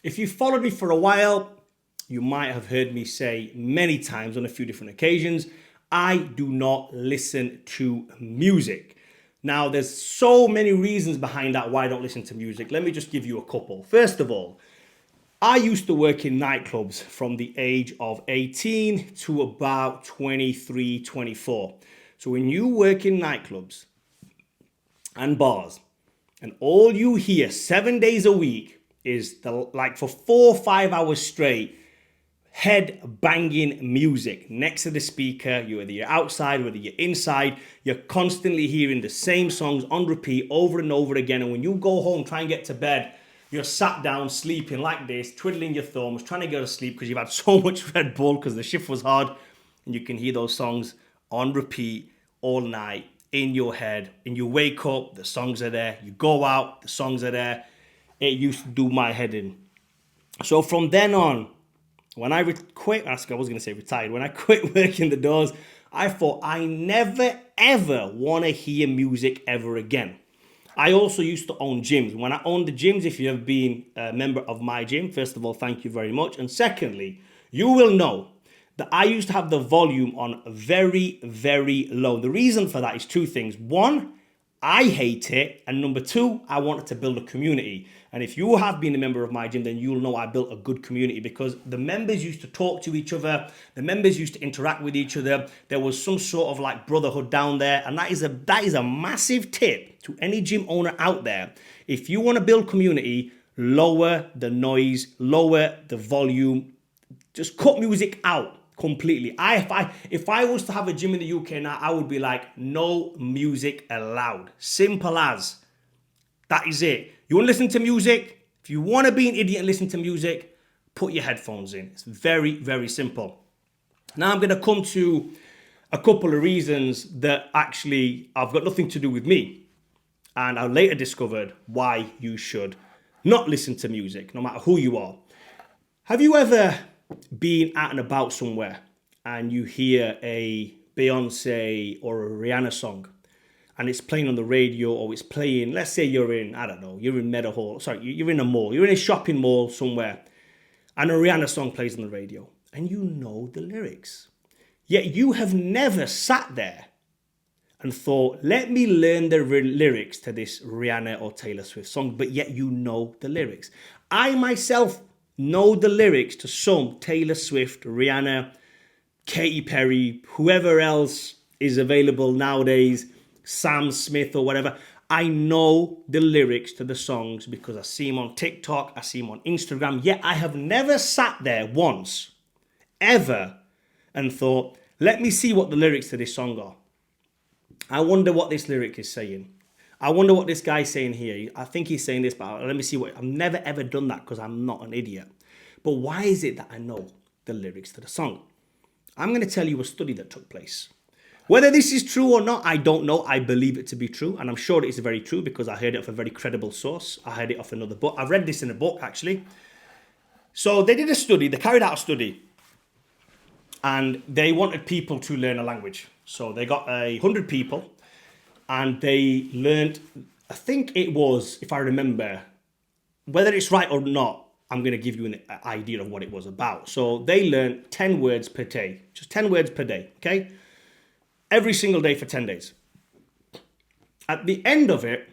If you followed me for a while, you might have heard me say many times on a few different occasions, I do not listen to music. Now, there's so many reasons behind that why I don't listen to music. Let me just give you a couple. First of all, I used to work in nightclubs from the age of 18 to about 23, 24. So when you work in nightclubs and bars, and all you hear 7 days a week is like for 4 or 5 hours straight, head banging music next to the speaker, whether you're outside, whether you're inside, you're constantly hearing the same songs on repeat over and over again. And when you go home, try and get to bed, you're sat down sleeping like this, twiddling your thumbs, trying to go to sleep because you've had so much Red Bull because the shift was hard. And you can hear those songs on repeat all night in your head. And you wake up, the songs are there. You go out, the songs are there. It used to do my head in. So from then on, when I quit, I was going to say retired, when I quit working the doors, I thought I never ever want to hear music ever again. I also used to own gyms. When I owned the gyms, if you have been a member of my gym, first of all, thank you very much. And secondly, you will know that I used to have the volume on very, very low. The reason for that is two things. One, I hate it. And number two, I wanted to build a community. And if you have been a member of my gym, then you'll know I built a good community because the members used to talk to each other. The members used to interact with each other. There was some sort of like brotherhood down there. And that is a massive tip to any gym owner out there. If you want to build community, lower the noise, lower the volume, just cut music out completely. If I was to have a gym in the UK now, I would be like, no music allowed. Simple as. That is it. You want to listen to music? If you want to be an idiot and listen to music, put your headphones in. It's very, very simple. Now I'm going to come to a couple of reasons that actually have got nothing to do with me. And I later discovered why you should not listen to music, no matter who you are. Have you ever been out and about somewhere and you hear a Beyonce or a Rihanna song and it's playing on the radio or it's playing, let's say you're in, I don't know, you're in Meadowhall, you're in a mall, you're in a shopping mall somewhere and a Rihanna song plays on the radio and you know the lyrics. Yet you have never sat there and thought, let me learn the lyrics to this Rihanna or Taylor Swift song, but yet you know the lyrics. I myself know the lyrics to some Taylor Swift, Rihanna, Katy Perry, whoever else is available nowadays, Sam Smith or whatever. I know the lyrics to the songs because I see them on TikTok, I see them on Instagram, yet I have never sat there once, ever, and thought, let me see what the lyrics to this song are. I wonder what this lyric is saying. I wonder what this guy's saying here. I think he's saying this, but let me see what. I've never ever done that because I'm not an idiot. But why is it that I know the lyrics to the song? I'm going to tell you a study that took place. Whether this is true or not, I don't know. I believe it to be true. And I'm sure it is very true because I heard it off a very credible source. I heard it off another book. I've read this in a book, actually. So they did a study. They carried out a study. And they wanted people to learn a language. So they got 100 people. And they learned, I think it was, if I remember, whether it's right or not, I'm going to give you an idea of what it was about. So they learned 10 words per day. Just 10 words per day, okay? Every single day for 10 days. At the end of it,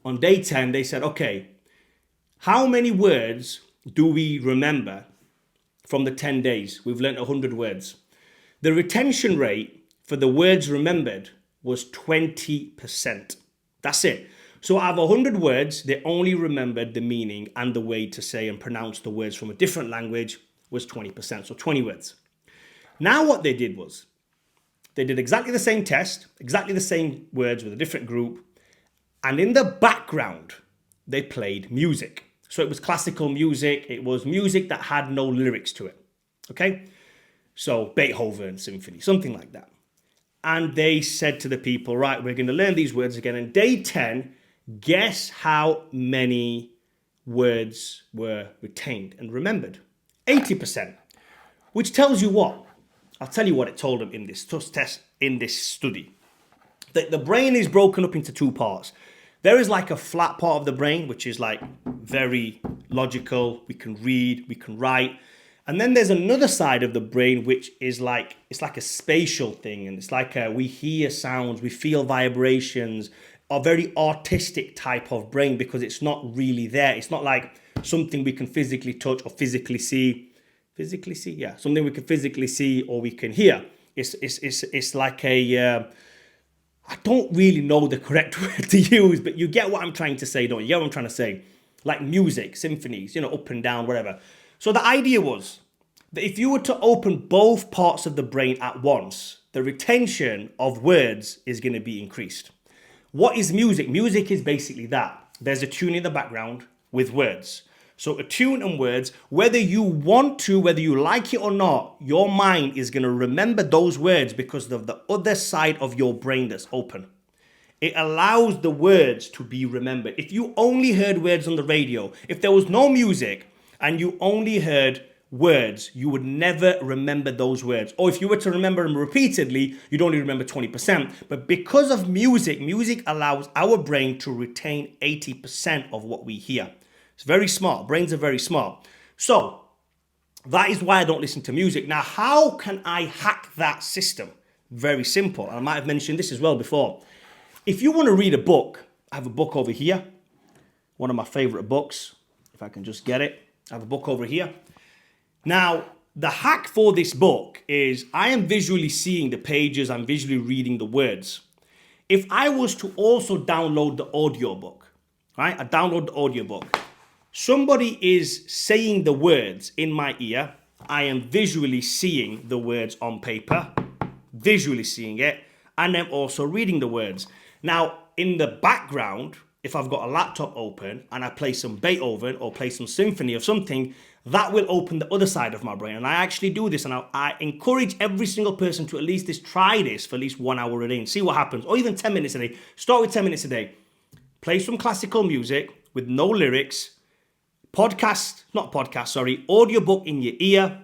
on day 10, they said, okay, how many words do we remember from the 10 days? We've learned 100 words. The retention rate for the words remembered was 20%. That's it. So out of 100 words, they only remembered the meaning and the way to say and pronounce the words from a different language was 20%, so 20 words. Now what they did was, they did exactly the same test, exactly the same words with a different group, and in the background, they played music. So it was classical music, it was music that had no lyrics to it, okay? So Beethoven Symphony, something like that. And they said to the people, right, we're going to learn these words again. And day 10, guess how many words were retained and remembered? 80%. Which tells you what? I'll tell you what it told them in this test, in this study. That the brain is broken up into two parts. There is like a flat part of the brain, which is like very logical. We can read, we can write. And then there's another side of the brain, which is like, it's like a spatial thing. And it's like we hear sounds, we feel vibrations, a very artistic type of brain, because it's not really there. It's not like something we can physically touch or physically see. Physically see? Yeah, something we can physically see or we can hear. It's like a... I don't really know the correct word to use, but you get what I'm trying to say, don't you? You get what I'm trying to say? Like music, symphonies, up and down, whatever. So the idea was that if you were to open both parts of the brain at once, the retention of words is going to be increased. What is music? Music is basically that. There's a tune in the background with words. So a tune and words, whether you want to, whether you like it or not, your mind is going to remember those words because of the other side of your brain that's open. It allows the words to be remembered. If you only heard words on the radio, if there was no music and you only heard words, you would never remember those words. Or if you were to remember them repeatedly, you'd only remember 20%. But because of music, music allows our brain to retain 80% of what we hear. It's very smart. Brains are very smart. So that is why I don't listen to music. Now, how can I hack that system? Very simple. I might have mentioned this as well before. If you want to read a book, I have a book over here. One of my favorite books. If I can just get it. I have a book over here. Now, the hack for this book is I am visually seeing the pages. I'm visually reading the words. If I was to also download the audiobook, right? I download the audiobook. Somebody is saying the words in my ear. I am visually seeing the words on paper, visually seeing it, and I'm also reading the words. Now, in the background, if I've got a laptop open and I play some Beethoven or play some symphony of something, that will open the other side of my brain. And I actually do this, and I encourage every single person to at least try this for at least 1 hour a day and see what happens, or even 10 minutes a day. Start with 10 minutes a day. Play some classical music with no lyrics. Audiobook in your ear,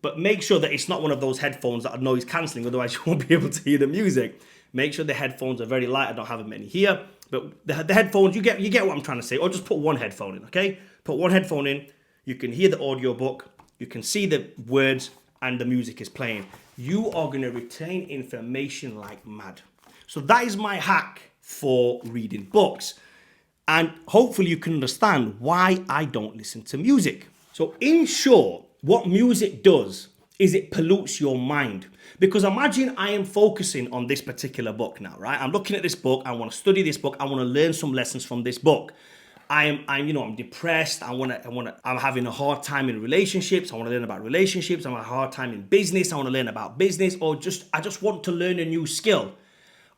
but make sure that it's not one of those headphones that are noise cancelling, otherwise you won't be able to hear the music. Make sure the headphones are very light. I don't have many here, but the headphones, you get what I'm trying to say, or just put one headphone in, okay? Put one headphone in, you can hear the audiobook, you can see the words, and the music is playing. You are going to retain information like mad. So that is my hack for reading books. And hopefully you can understand why I don't listen to music. So in short, what music does is it pollutes your mind. Because imagine I am focusing on this particular book now, right? I'm looking at this book. I want to study this book. I want to learn some lessons from this book. I'm depressed. I'm having a hard time in relationships. I want to learn about relationships. I'm having a hard time in business. I want to learn about business, or I just want to learn a new skill.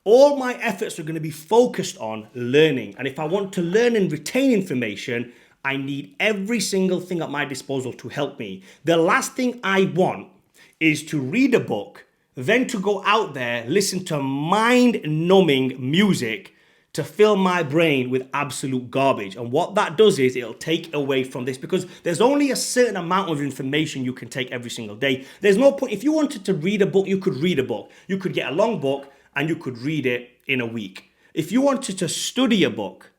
All my efforts are going to be focused on learning. And if I want to learn and retain information, I need every single thing at my disposal to help me. The last thing I want is to read a book, then to go out there, listen to mind-numbing music to fill my brain with absolute garbage. And what that does is it'll take away from this, because there's only a certain amount of information you can take every single day. There's no point. If you wanted to read a book, you could read a book. You could get a long book and you could read it in a week. If you wanted to study a book,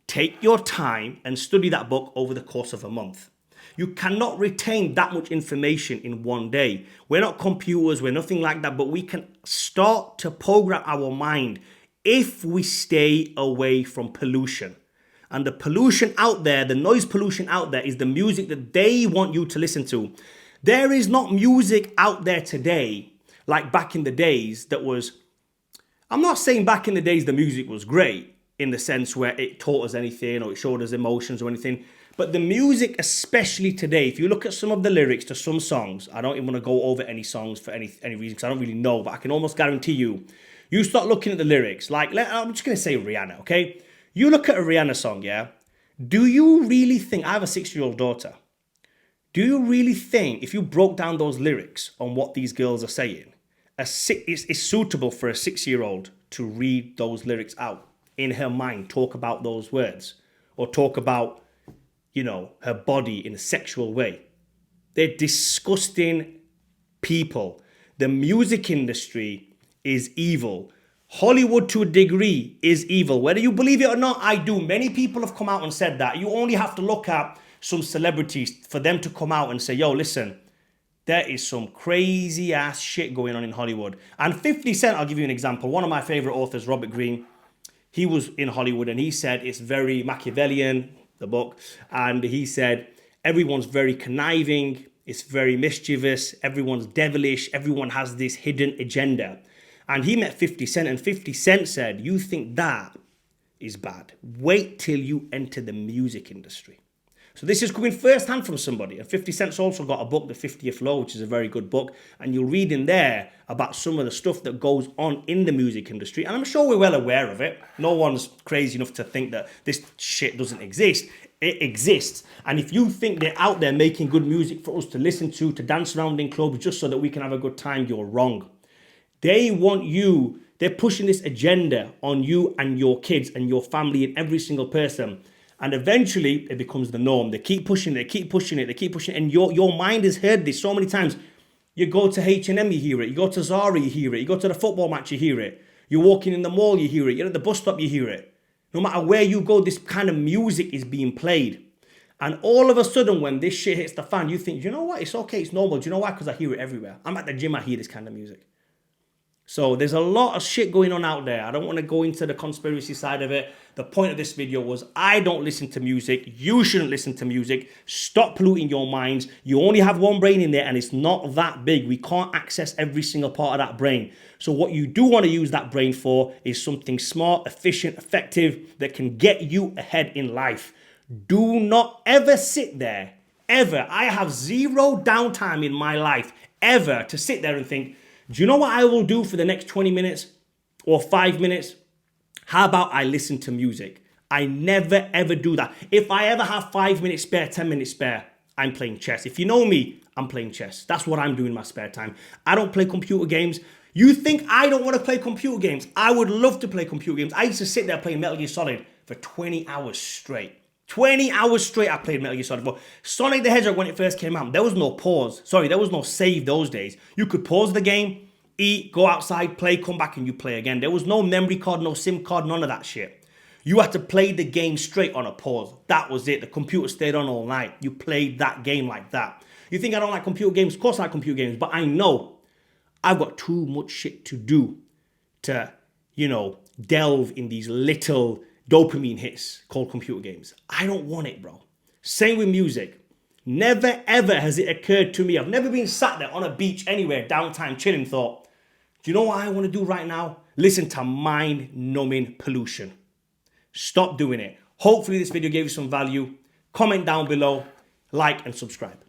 take your time and study that book over the course of a month. You cannot retain that much information in one day. We're not computers, we're nothing like that, but we can start to program our mind if we stay away from pollution. And the pollution out there, the noise pollution out there, is the music that they want you to listen to. There is not music out there today like back in the days that was... I'm not saying back in the days the music was great in the sense where it taught us anything or it showed us emotions or anything. But the music, especially today, if you look at some of the lyrics to some songs, I don't even want to go over any songs for any reason because I don't really know, but I can almost guarantee you start looking at the lyrics. Like, I'm just going to say Rihanna, okay? You look at a Rihanna song, yeah? Do you really think, I have a 6-year-old daughter, do you really think if you broke down those lyrics on what these girls are saying, it's suitable for a 6-year-old to read those lyrics out in her mind, talk about those words, or talk about, her body in a sexual way? They're disgusting people. The music industry is evil. Hollywood to a degree is evil. Whether you believe it or not, I do. Many people have come out and said that. You only have to look at some celebrities for them to come out and say, yo, listen, there is some crazy ass shit going on in Hollywood. And 50 Cent, I'll give you an example. One of my favorite authors, Robert Greene, he was in Hollywood and he said it's very Machiavellian, the book. And he said everyone's very conniving, it's very mischievous, everyone's devilish, everyone has this hidden agenda. And he met 50 Cent and 50 Cent said, you think that is bad? Wait till you enter the music industry. So this is coming firsthand from somebody. And 50 Cent's also got a book, The 50th Law, which is a very good book. And you'll read in there about some of the stuff that goes on in the music industry. And I'm sure we're well aware of it. No one's crazy enough to think that this shit doesn't exist. It exists. And if you think they're out there making good music for us to listen to dance around in clubs just so that we can have a good time, you're wrong. They want you, they're pushing this agenda on you and your kids and your family and every single person. And eventually it becomes the norm. They keep pushing it, they keep pushing it, they keep pushing it. And your mind has heard this so many times. You go to H&M, you hear it. You go to Zara, you hear it. You go to the football match, you hear it. You're walking in the mall, you hear it. You're at the bus stop, you hear it. No matter where you go, this kind of music is being played. And all of a sudden, when this shit hits the fan, you think, you know what? It's okay, it's normal. Do you know why? Because I hear it everywhere. I'm at the gym, I hear this kind of music. So there's a lot of shit going on out there. I don't want to go into the conspiracy side of it. The point of this video was I don't listen to music. You shouldn't listen to music. Stop polluting your minds. You only have one brain in there and it's not that big. We can't access every single part of that brain. So what you do want to use that brain for is something smart, efficient, effective that can get you ahead in life. Do not ever sit there, ever. I have zero downtime in my life, ever, to sit there and think, do you know what I will do for the next 20 minutes or 5 minutes? How about I listen to music? I never, ever do that. If I ever have 5 minutes spare, 10 minutes spare, I'm playing chess. If you know me, I'm playing chess. That's what I'm doing in my spare time. I don't play computer games. You think I don't want to play computer games? I would love to play computer games. I used to sit there playing Metal Gear Solid for 20 hours straight. 20 hours straight I played Metal Gear Solid. But Sonic the Hedgehog, when it first came out, there was no pause. Sorry, there was no save those days. You could pause the game, eat, go outside, play, come back and you play again. There was no memory card, no SIM card, none of that shit. You had to play the game straight on a pause. That was it. The computer stayed on all night. You played that game like that. You think I don't like computer games? Of course I like computer games. But I know I've got too much shit to do to, delve in these little dopamine hits called computer games. I don't want it, bro. Same with music. Never ever has it occurred to me. I've never been sat there on a beach anywhere, downtime, chilling, thought, do you know what I want to do right now? Listen to mind-numbing pollution. Stop doing it. Hopefully this video gave you some value. Comment down below, like and subscribe.